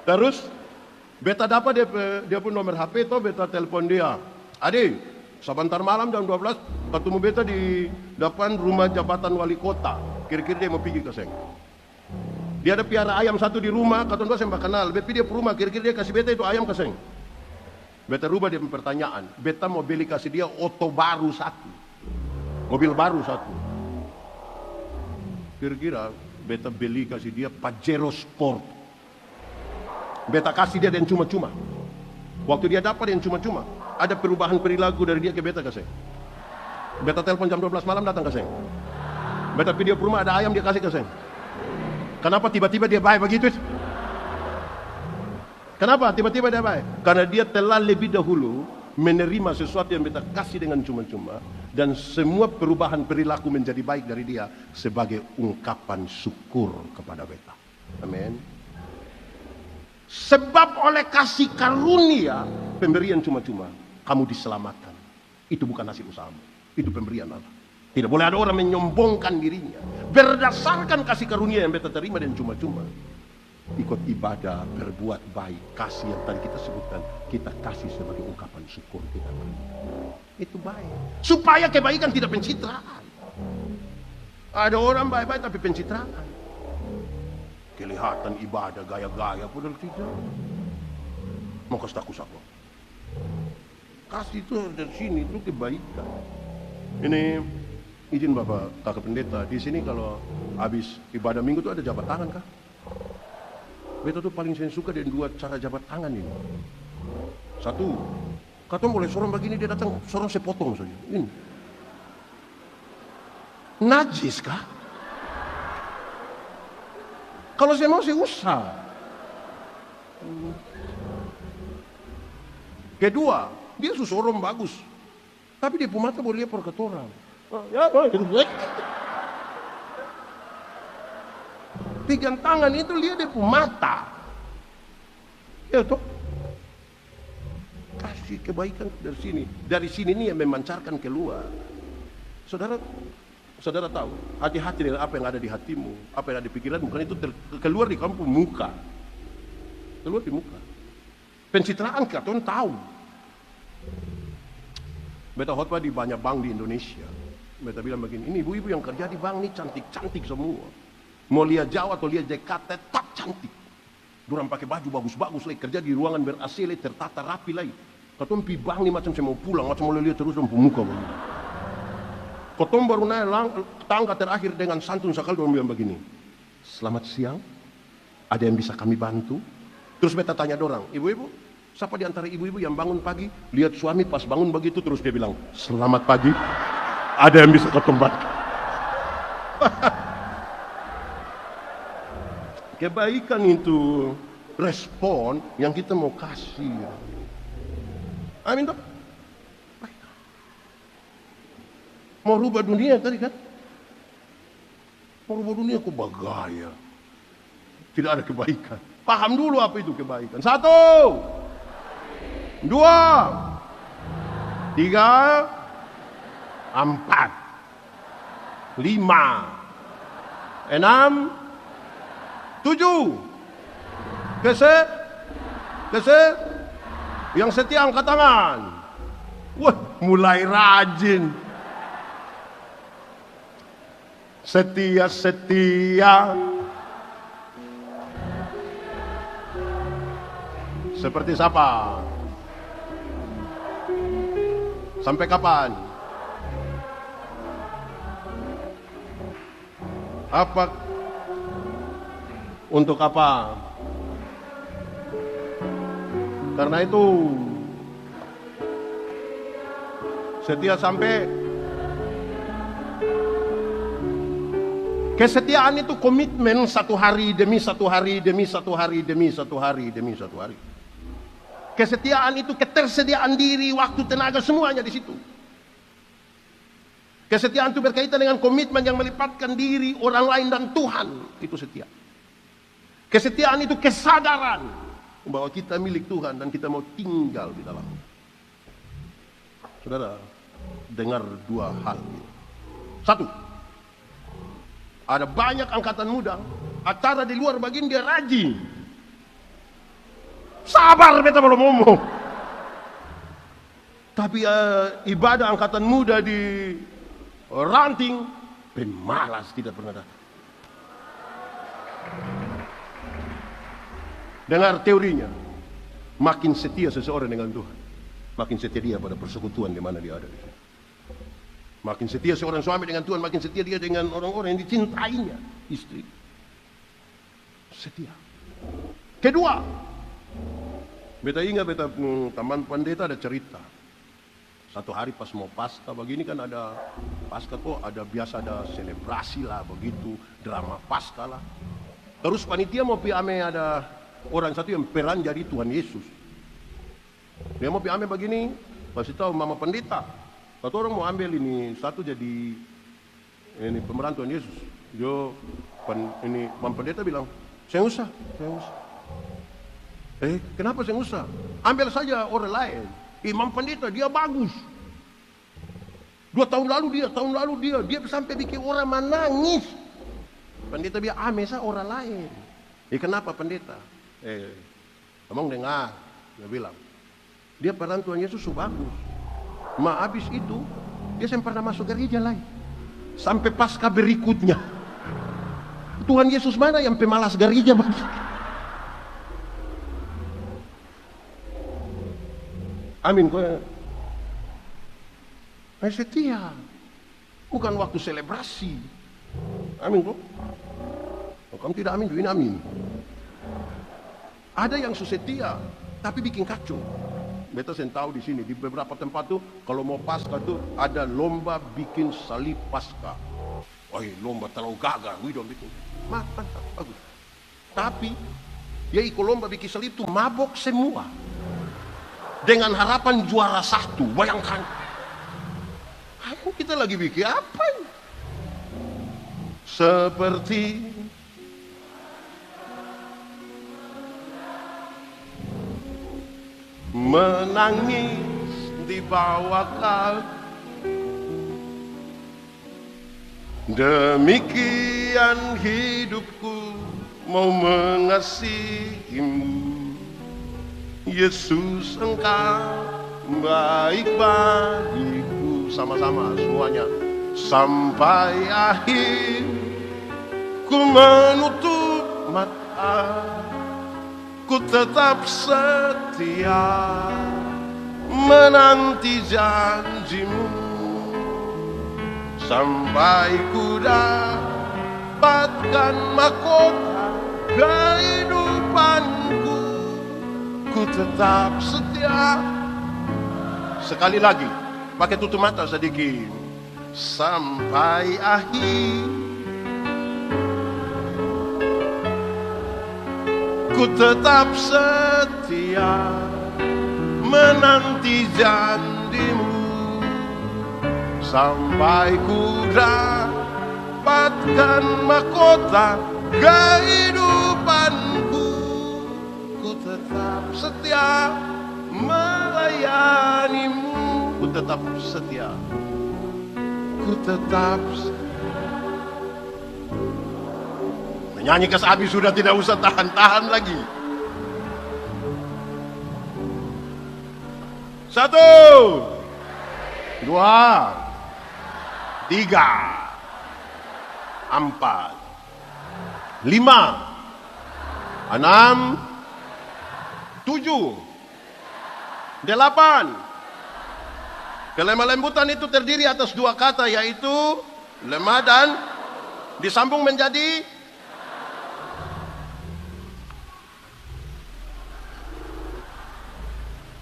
Terus beta dapat dia pun nomor HP toh, beta telepon dia. Adik, sebentar malam jam 12 ketemu beta di depan rumah jabatan wali kota. Kira-kira dia mau pergi ke seng. Dia ada piara ayam satu di rumah, katong dua sembah kenal. Beta dia ke rumah, kira-kira dia kasih beta itu ayam ke seng. Beta rubah dia pertanyaan. Beta mau beli kasih dia oto baru satu, mobil baru satu. Kira-kira beta beli kasih dia Pajero Sport. Beta kasih dia dan cuma-cuma. Waktu dia dapat yang cuma-cuma, ada perubahan perilaku dari dia ke beta kasih. Beta telepon jam 12 malam datang kasih. Beta video ke rumah ada ayam dia kasih kasih. Kenapa tiba-tiba dia baik begitu? Kenapa tiba-tiba dia baik? Karena dia telah lebih dahulu menerima sesuatu yang beta kasih dengan cuma-cuma, dan semua perubahan perilaku menjadi baik dari dia sebagai ungkapan syukur kepada beta. Amin. Sebab oleh kasih karunia pemberian cuma-cuma kamu diselamatkan. Itu bukan hasil usahamu, itu pemberian Allah. Tidak boleh ada orang menyombongkan dirinya. Berdasarkan kasih karunia yang beta terima dan cuma-cuma, ikut ibadah, berbuat baik, kasih yang tadi kita sebutkan, kita kasih sebagai ungkapan syukur kita. Itu baik, supaya kebaikan tidak pencitraan. Ada orang baik-baik tapi pencitraan. Kelihatan ibadah gaya-gaya padahal tidak. Mau kasih takut aku. Kasih itu dari sini itu kebaikan. Ini izin Bapak Kakak Pendeta, di sini kalau habis ibadah minggu itu ada jabat tangan kah? Beta tuh paling saya suka dengan dua cara jabat tangan ini. Satu, katong boleh sorong begini, dia datang sorong sepotong saja. Ini najis kah? Kalau saya mau, saya usah. Kedua, dia susorong bagus, tapi dia pun mata boleh lihat per ketorang. Ya, pegang tangan itu lihat dia pun mata. Ya toh, kasih kebaikan dari sini. Dari sini nih yang memancarkan keluar. Saudara tahu, hati-hati dengan apa yang ada di hatimu, apa yang ada di pikiran, bukan itu keluar di kampung muka. Keluar di muka. Pencitraan katong tahu. Beta khotbah di banyak bank di Indonesia. Beta bilang begini, ini ibu-ibu yang kerja di bank ini cantik-cantik semua. Mau lihat Jawa atau lihat Jakarta, tetap cantik. Durang pakai baju bagus-bagus lagi, kerja di ruangan ber-AC lagi, tertata rapi lagi. Katong pi bank nih macam saya mau pulang, macam mau lihat terus dalam muka begini. Katong baru naik tangga terakhir dengan santun sekali, dia bilang begini, selamat siang, ada yang bisa kami bantu? Terus beta tanya dorang, ibu-ibu, siapa di antara ibu-ibu yang bangun pagi, lihat suami pas bangun begitu, terus dia bilang, selamat pagi, ada yang bisa katong bantu? Kebaikan itu respon yang kita mau kasih. Amin toh? Mau rubah dunia tadi kan? Mau rubah dunia kok bagaya. Tidak ada kebaikan. Paham dulu apa itu kebaikan. 1, 2, 3, 4, 5, 6, 7, geser. Yang setia angkat tangan. Wah, mulai rajin. Setia. Seperti siapa? Sampai kapan? Apa? Untuk apa? Karena itu setia sampai. Kesetiaan itu komitmen satu hari demi satu hari demi satu hari demi satu hari demi satu hari. Kesetiaan itu ketersediaan diri, waktu, tenaga, semuanya di situ. Kesetiaan itu berkaitan dengan komitmen yang melibatkan diri, orang lain dan Tuhan. Itu setia. Kesetiaan itu kesadaran bahwa kita milik Tuhan dan kita mau tinggal di dalamnya. Saudara, dengar dua hal. 1, Ada banyak angkatan muda, acara di luar begini dia rajin. Sabar beta belum ngomong. Tapi ibadah angkatan muda di ranting, pemalas tidak pernah datang. Dengar teorinya, makin setia seseorang dengan Tuhan, makin setia dia pada persekutuan di mana dia ada. Makin setia seorang suami dengan Tuhan, makin setia dia dengan orang-orang yang dicintainya, istri. Setia. Kedua, beta ingat beta teman pendeta ada cerita. Satu hari pas mau Paskah begini kan ada Paskah tuh ada biasa ada selebrasi lah begitu, drama Paskah lah. Terus panitia mau ame ada orang satu yang peran jadi Tuhan Yesus. Dia mau ame begini, kasih tahu mama pendeta. Satu orang mau ambil ini satu jadi ini pemeran Tuhan Yesus. Ini mama pendeta bilang, saya usah. Kenapa saya usah? Ambil saja orang lain. Imam pendeta dia bagus. 2 tahun lalu dia sampai bikin orang menangis. Pendeta bilang, mesa orang lain. Kenapa pendeta? Ngomong dengar, dia bilang, dia peran Tuhan Yesus bagus. Habis itu dia sampai pernah masuk gereja lain. Sampai Paskah berikutnya. Tuhan Yesus mana yang pemalas gereja bagi? Amin. Setia. Bukan waktu selebrasi. Amin kok. Kamu tidak amin, ini amin. Ada yang setia, tapi bikin kacau. Beta sen tahu di sini di beberapa tempat tuh kalau mau Paskah tuh ada lomba bikin salib Paskah. Lomba terlalu gagal, bikin. Mantap, bagus. Tapi dia ikut lomba bikin salib tuh mabok semua. Dengan harapan juara 1, bayangkan. Kita lagi bikin apa ini? Seperti menangis di bawah kau. Demikian hidupku mau mengasihimu. Yesus engkau baik bagiku. Sama-sama semuanya. Sampai akhir ku menutup mata, ku tetap setia menanti janjimu. Sampai ku dapatkan mahkota kehidupanku, ku tetap setia. Sekali lagi, pakai tutup mata sedikit. Sampai akhir ku tetap setia menanti janjimu. Sampai ku dapatkan mahkota kehidupanku, ku tetap setia melayanimu. Ku tetap setia, ku tetap menyanyi ke habis sudah tidak usah tahan-tahan lagi. 1, 2, 3, 4, 5, 6, 7, 8, 8. Kelemah lembutan itu terdiri atas 2 kata, yaitu lemah dan disambung menjadi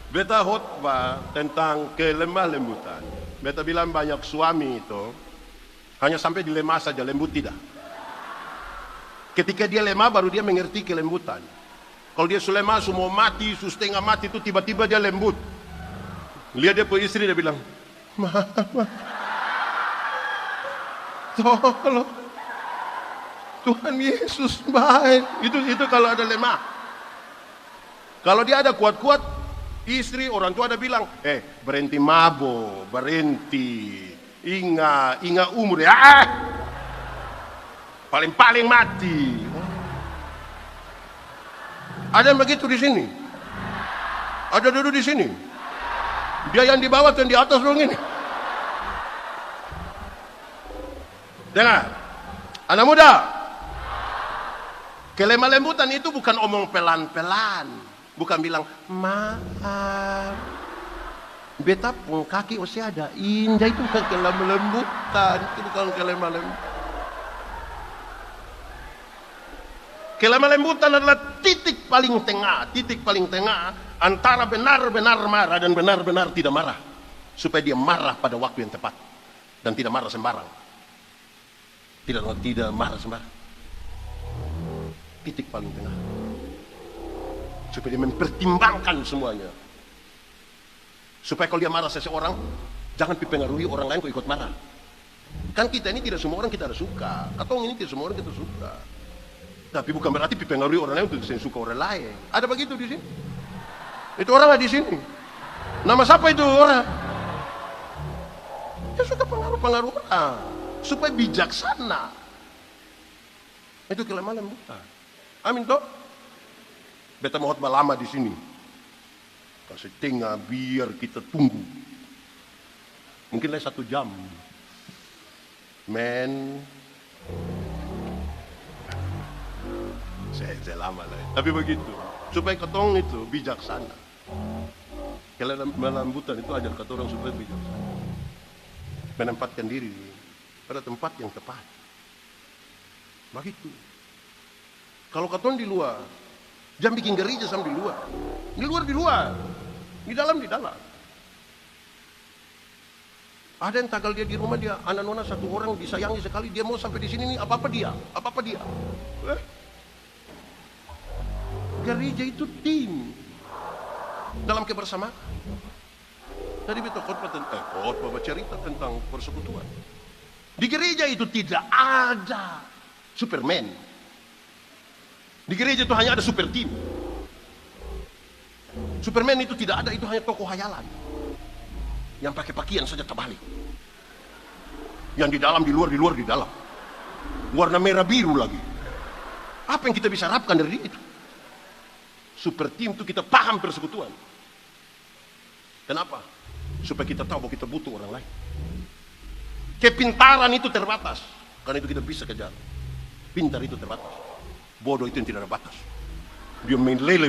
beta khotbah tentang kelemah lembutan. Beta bilang banyak suami itu hanya sampai di lemah saja, lembut tidak. Ketika dia lemah baru dia mengerti kelembutan. Kalau dia sudah lemah, semua mati, setengah mati itu tiba-tiba dia lembut. Lihat dia ke istri, dia bilang, Mama, tolong, Tuhan Yesus baik. Itu kalau ada lemah. Kalau dia ada kuat-kuat, istri, orang tua ada bilang, berhenti mabuk, berhenti, ingat umur ya. Paling-paling mati. Ada yang begitu di sini? Ada duduk di sini? Dia yang di bawah dan di atas dong ini. Dengar, anak muda. Kelemah lembutan itu bukan omong pelan-pelan. Bukan bilang, maaf. Beta pun kaki masih ada. Indah itu bukan kelemah lembutan. Itu bukan kelemah lembutan. Kelemah lembutan adalah titik paling tengah antara benar-benar marah dan benar-benar tidak marah, supaya dia marah pada waktu yang tepat dan tidak marah sembarang. Tidak marah sembarang. Titik paling tengah, supaya dia mempertimbangkan semuanya. Supaya kalau dia marah seseorang, jangan dipengaruhi orang lain kok ikut marah. Kan kita ini tidak semua orang kita ada suka. Atau ini tidak semua orang kita suka. Tapi bukan berarti dipengaruhi orang lain untuk saya suka orang lain. Ada begitu di sini? Itu orang ada di sini. Nama siapa itu orang? Dia suka pengaruh-pengaruh orang supaya bijaksana. Itu kelemah lembutan. Amin toh? Beta mau lama di sini. Kasih tengah biar kita tunggu. Mungkin lagi 1 jam. Saya lama lah. Tapi begitu. Supaya ketong itu bijaksana. Kelemah lembutan itu ajar ketong supaya bijaksana. Menempatkan diri pada tempat yang tepat. Begitu. Kalau ketong di luar, jangan bikin gereja sama di luar. Di luar. Di dalam. Ada yang tagal dia di rumah, dia anak nona 1 orang disayangi sekali, dia mau sampai di sini nih apa-apa dia. Gereja itu tim dalam kebersamaan. Tadi betul khotbah cerita tentang persekutuan. Di gereja itu tidak ada Superman. Di gereja itu hanya ada super team. Superman itu tidak ada, itu hanya tokoh hayalan yang pakai pakaian saja terbalik. Yang di dalam, di luar, di dalam. Warna merah biru lagi. Apa yang kita bisa harapkan dari itu? Super team itu kita paham persekutuan. Kenapa? Supaya kita tahu bahwa kita butuh orang lain. Kepintaran itu terbatas. Karena itu kita bisa kejar. Pintar itu terbatas. Bodoh itu yang tidak ada batas. Dia mengalir.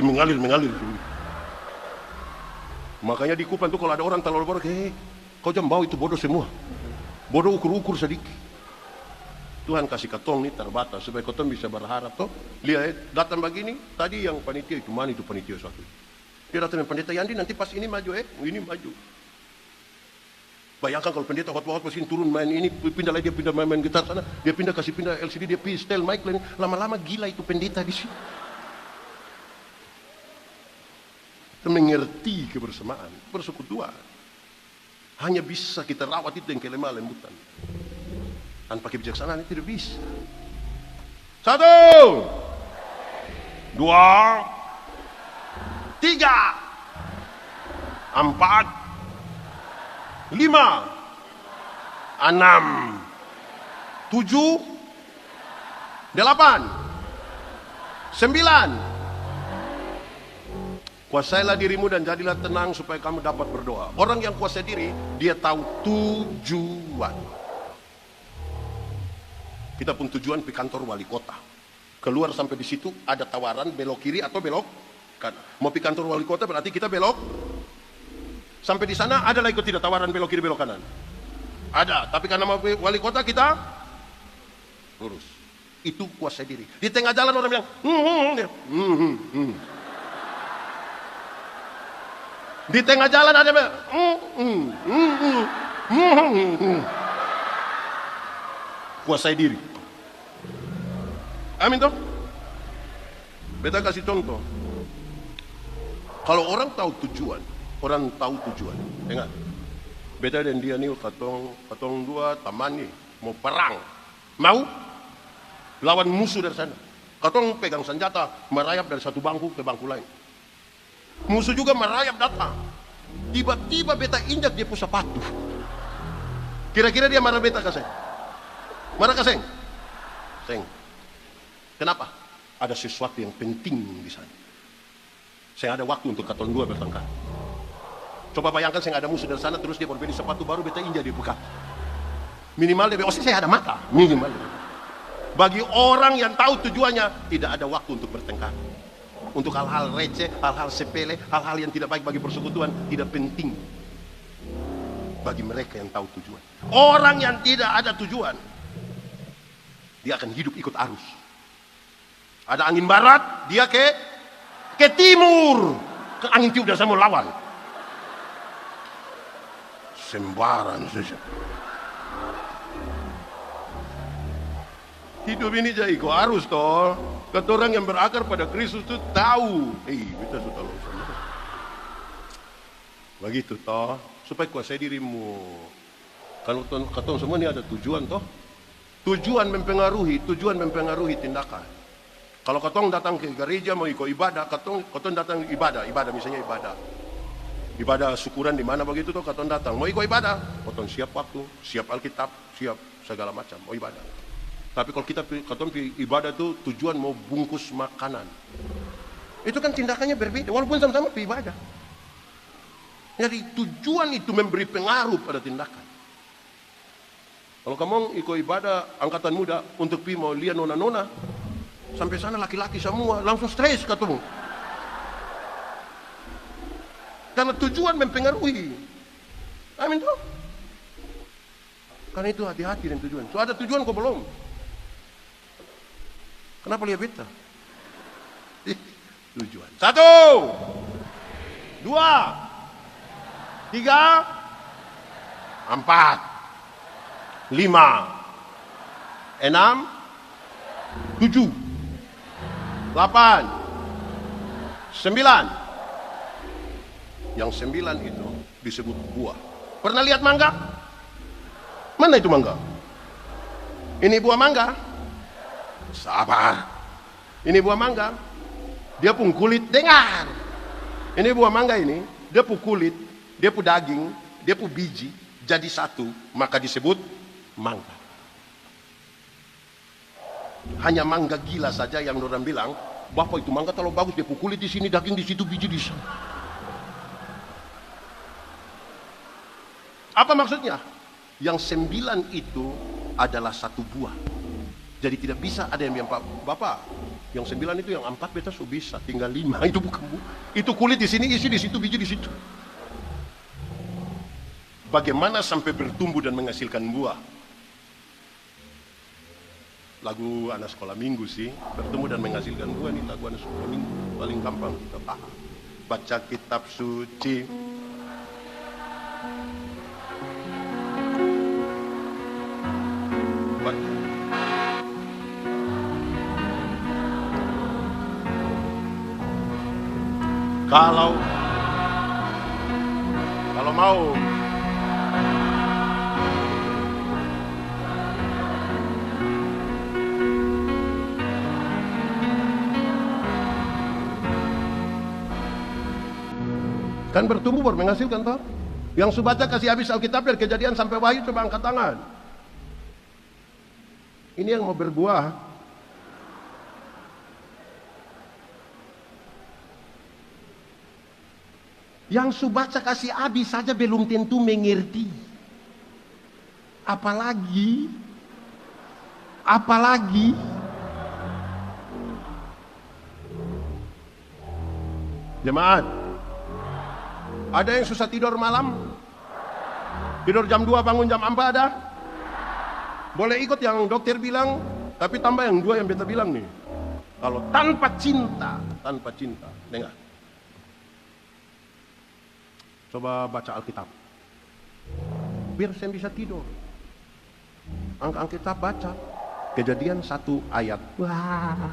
Makanya di Kupang itu kalau ada orang terlalu bodoh, kau jangan bawa itu bodoh semua. Bodoh ukur-ukur sedikit. Tuhan kasih ketong nih terbatas supaya ketong bisa berharap toh. Lihat datang begini, tadi yang panitia itu mana itu panitia satu. Dia datang dengan pendeta Yandi, nanti pas ini maju ini maju. Bayangkan kalau pendeta hot-hot mesin turun main ini, pindah lagi dia pindah main gitar sana, dia pindah kasih pindah LCD, dia setel mic lain, lama-lama gila itu pendeta di sini. Kita mengerti kebersamaan, persekutuan. Hanya bisa kita rawat itu yang kelemah lembutan. Tanpa kebijaksanaan itu tidak bisa. 1, 2, 3, 4, 5, 6, 7, 8, 9, 10, 11, 9. Kuasailah dirimu dan jadilah tenang supaya kamu dapat berdoa. Orang yang kuasai diri, dia tahu tujuan. Kita pun tujuan di kantor wali kota. Keluar sampai di situ ada tawaran belok kiri atau belok kanan. Mau di kantor wali kota berarti kita belok. Sampai di sana ada lagi tidak tawaran belok kiri belok kanan. Ada, tapi karena mau wali kota kita lurus. Itu kuasai diri. Di tengah jalan orang bilang, Di tengah jalan ada yang kuasai diri. Amin toh? Beta kasih contoh. Kalau orang tahu tujuan, Dengar. Beta dan dia nih katong dua taman nih mau perang. Mau lawan musuh dari sana. Katong pegang senjata, merayap dari satu bangku ke bangku lain. Musuh juga merayap datang. Tiba-tiba beta injak dia punya sepatu. Kira-kira dia marah beta kasih? Marah kasih? Teng. Kenapa? Ada sesuatu yang penting di sana. Saya ada waktu untuk katong dua bertengkar. Coba bayangkan saya ada musuh dari sana, terus dia berbeli sepatu baru, beta injak di buka. Minimal dia, saya ada mata. Minimal. Bagi orang yang tahu tujuannya, tidak ada waktu untuk bertengkar. Untuk hal-hal receh, hal-hal sepele, hal-hal yang tidak baik bagi persekutuan, tidak penting. Bagi mereka yang tahu tujuan. Orang yang tidak ada tujuan, dia akan hidup ikut arus. Ada angin barat, dia ke timur. Ke angin timur, dan saya mau lawan. Sembaran saja. Hidup ini jadi kok harus toh. Kata orang yang berakar pada Kristus itu tahu. Kita sudah loh. Begitu toh, supaya kuasai dirimu. Kalau katong semua ini ada tujuan toh. Tujuan mempengaruhi tindakan. Kalau katong datang ke gereja mau ikut ibadah, katong datang ibadah misalnya ibadah syukuran di mana begitu tuh katong datang mau ikut ibadah, katong siap waktu, siap Alkitab, siap segala macam mau ibadah. Tapi kalau katong ibadah tuh tujuan mau bungkus makanan, itu kan tindakannya berbeda walaupun sama-sama ibadah. Jadi tujuan itu memberi pengaruh pada tindakan. Kalau kamu ikut ibadah angkatan muda untuk mau lihat nona-nona, sampai sana laki-laki semua langsung stres katong. Karena tujuan mempengaruhi. Amin toh. Karena itu hati-hati dengan tujuan. So ada tujuan kok belum? Kenapa lihat beta? Tujuan. 1, 2, 3, 4, 5, 6, 7, 8, 9. Yang 9 itu disebut buah. Pernah lihat mangga? Mana itu mangga? Ini buah mangga. Sabar. Ini buah mangga. Dia pun kulit, dengar. Ini buah mangga ini, dia pun kulit, dia pun daging, dia pun biji, jadi satu, maka disebut mangga. Hanya mangga gila saja yang orang bilang, Bapak itu mangga terlalu bagus, dia pun kulit di sini, daging di situ, biji di sini. Apa maksudnya? Yang 9 itu adalah satu buah. Jadi tidak bisa ada yang bilang, Bapak, yang 9 itu yang 4 beta sudah bisa, tinggal 5. Itu bukan buah. Itu kulit di sini, isi di situ, biji di situ. Bagaimana sampai bertumbuh dan menghasilkan buah? Lagu anak sekolah minggu sih, bertumbuh dan menghasilkan buah nih lagu anak sekolah minggu. Paling gampang kita paham. Baca kitab suci. Kalau mau kan bertumbuh baru menghasilkan toh. Yang subaca kasih habis Alkitab dari Kejadian sampai Wahyu coba angkat tangan. Ini yang mau berbuah. Yang subaca kasih habis saja belum tentu mengerti. Apalagi jemaat, ada yang susah tidur malam? Tidur jam 2 bangun jam 4 ada? Boleh ikut yang dokter bilang, tapi tambah yang 2 yang beta bilang nih. Kalau tanpa cinta, dengar. Coba baca Alkitab. Biar saya bisa tidur. Alkitab baca. Kejadian 1 ayat. Wah.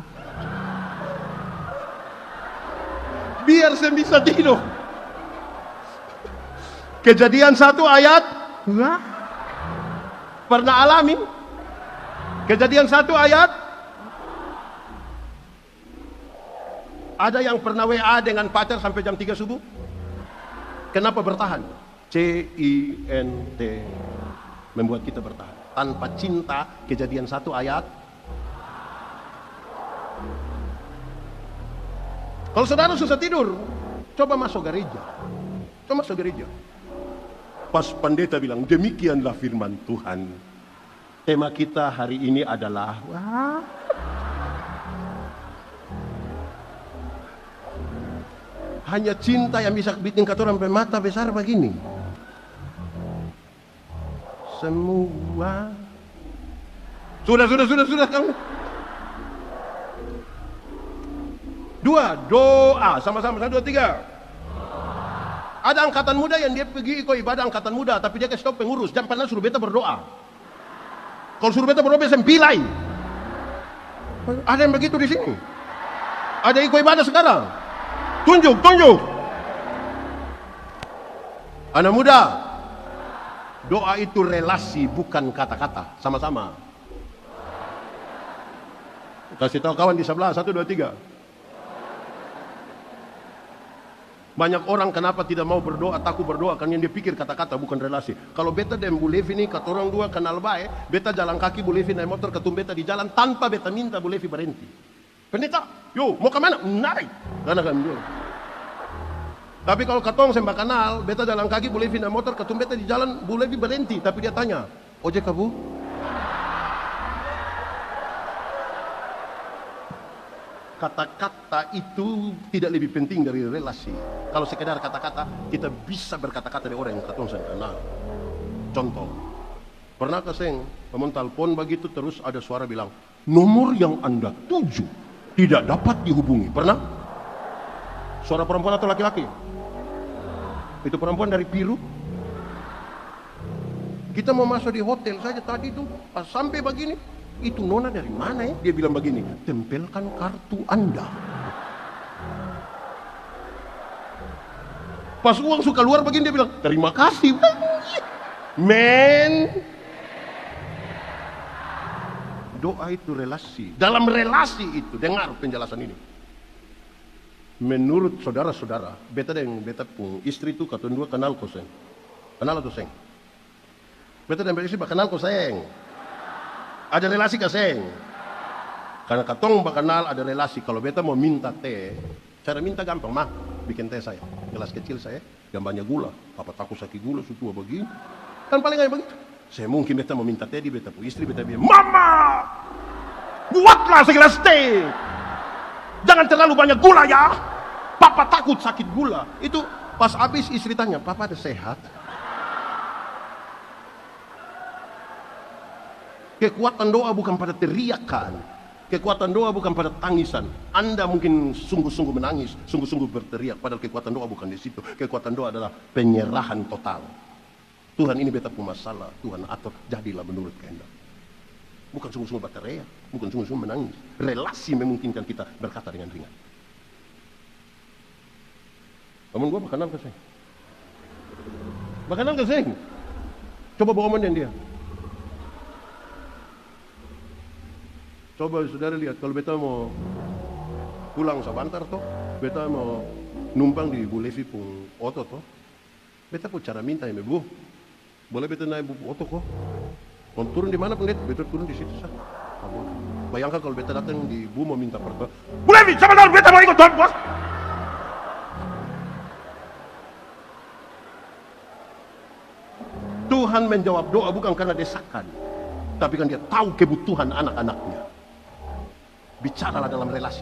Biar saya bisa tidur. Kejadian 1 ayat. Wah. Pernah alami? Kejadian 1 ayat. Ada yang pernah WA dengan pacar sampai jam 3 subuh? Kenapa bertahan? CINT membuat kita bertahan. Tanpa cinta, Kejadian 1 ayat Kalau saudara susah tidur, coba masuk gereja. Coba masuk gereja. Pas pendeta bilang, demikianlah firman Tuhan. Tema kita hari ini adalah, hanya cinta yang bisa bikin kata orang mata besar begini. Semua. Sudah kamu. Dua, doa. Sama-sama, 1, 2, 3. Ada angkatan muda yang dia pergi ikut ibadah angkatan muda, tapi dia kasih tahu pengurus, jangan pernah suruh beta berdoa. Kalau suruh beta berdoa, biasa pilai. Ada yang begitu di sini. Ada ikut ibadah sekarang. Tunjuk. Anak muda, doa itu relasi, bukan kata-kata. Sama-sama. Kasih tahu kawan di sebelah, 1, 2, 3. Banyak orang kenapa tidak mau berdoa, takut berdoa, karena dia pikir kata-kata bukan relasi. Kalau beta dan Bu Levi ini, kata orang dua kenal baik, beta jalan kaki, Bu Levi naik motor, ketum beta di jalan, tanpa beta minta Bu Levi berhenti. Pendeta, yo mau kemana? Naik. Karena kami dulu. Tapi kalau katong sembah kenal, beta jalan kaki, Bu Levi naik motor, ketum beta di jalan, Bu Levi berhenti. Tapi dia tanya, ojek kah Bu? Kata-kata itu tidak lebih penting dari relasi. Kalau sekedar kata-kata, kita bisa berkata-kata dari orang yang katong saya kenal. Contoh, pernah kaseng, pemon telepon begitu terus ada suara bilang, nomor yang Anda tuju tidak dapat dihubungi. Pernah? Suara perempuan atau laki-laki? Itu perempuan dari Piru. Kita mau masuk di hotel saja tadi tuh, pas sampai begini, itu nona dari mana ya? Dia bilang begini, tempelkan kartu Anda. Pas uang suka keluar begini, dia bilang, terima kasih. Men. Doa itu relasi. Dalam relasi itu, dengar penjelasan ini. Menurut saudara-saudara, beta dan beta pun istri itu kata dua kenal kau seng. Kenal atau seng? Beta dan beta istri kenal kau seng. Ada relasi kaseng. Karena katong kenal ada relasi. Kalau beta mau minta teh, cara minta gampang, mah bikin teh saya. Gelas kecil saya, gambarnya gula. Apa takut sakit gula, sutua begini. Kan paling kayak begitu. Saya mungkin beta mau minta teh di beta pu istri, beta bilang, Mama, buatlah segelas teh. Jangan terlalu banyak gula ya. Papa takut sakit gula. Itu pas habis istri tanya, Papa ada sehat? Kekuatan doa bukan pada teriakan. Kekuatan doa bukan pada tangisan. Anda mungkin sungguh-sungguh menangis, sungguh-sungguh berteriak. Padahal kekuatan doa bukan di situ. Kekuatan doa adalah penyerahan total. Tuhan, ini beta punya masalah. Tuhan, atur jadilah menurut kehendak. Bukan sungguh-sungguh berteriak, bukan sungguh-sungguh menangis. Relasi memungkinkan kita berkata dengan ringan. Namun gua kenal ke saya. Kenal ke saya. Coba bawa dengan dia. Coba saudara lihat, kalau beta mau pulang sebentar toh, beta mau numpang di Bu Levi pun oto toh, beta pun cara minta ya Bu, boleh beta naik Bu oto kok? Mau turun di mana pun beta turun di situ sah. Bayangkan kalau beta datang di Bu mau minta pertolongan, Bu Levi sebentar beta mau ikut bos. Tuhan menjawab doa bukan karena desakan, tapi kan dia tahu kebutuhan anak-anaknya. Bicaralah dalam relasi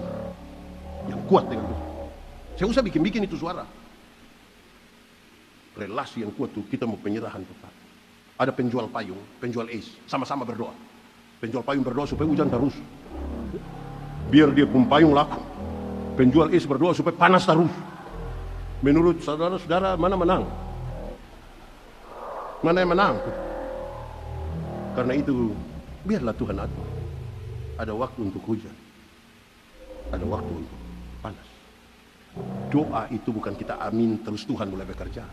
yang kuat dengan Tuhan. Saya usah bikin-bikin itu suara. Relasi yang kuat itu kita mau penyerahan total. Ada penjual payung, penjual es, sama-sama berdoa. Penjual payung berdoa supaya hujan terus, biar dia pun payung laku. Penjual es berdoa supaya panas terus. Menurut saudara-saudara mana menang? Mana yang menang? Karena itu biarlah Tuhan atur. Ada waktu untuk hujan, ada waktu untuk panas. Doa itu bukan kita amin terus Tuhan mulai bekerja.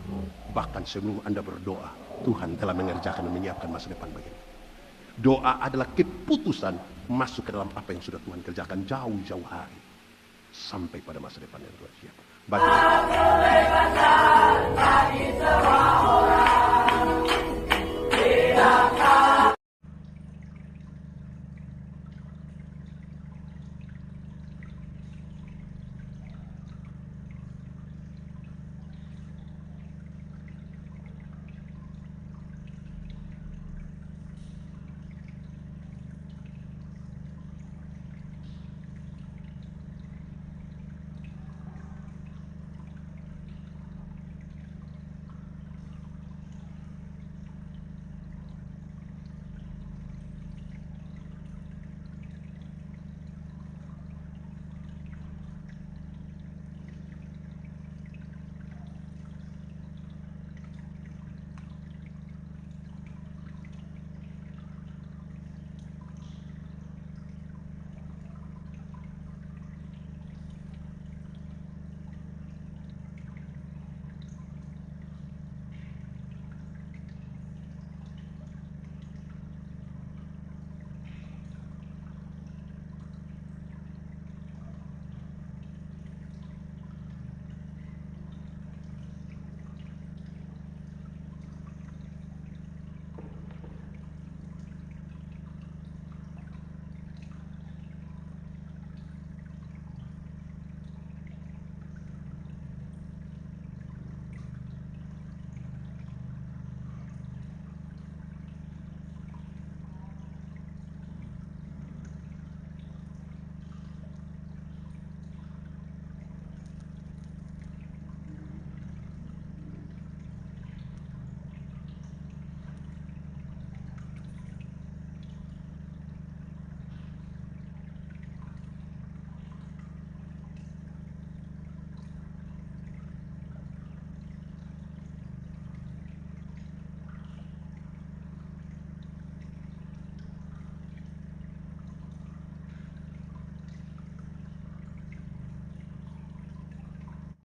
Bahkan sebelum Anda berdoa, Tuhan telah mengerjakan dan menyiapkan masa depan bagi Anda. Doa adalah keputusan masuk ke dalam apa yang sudah Tuhan kerjakan jauh-jauh hari sampai pada masa depan yang Tuhan siapkan. Bagi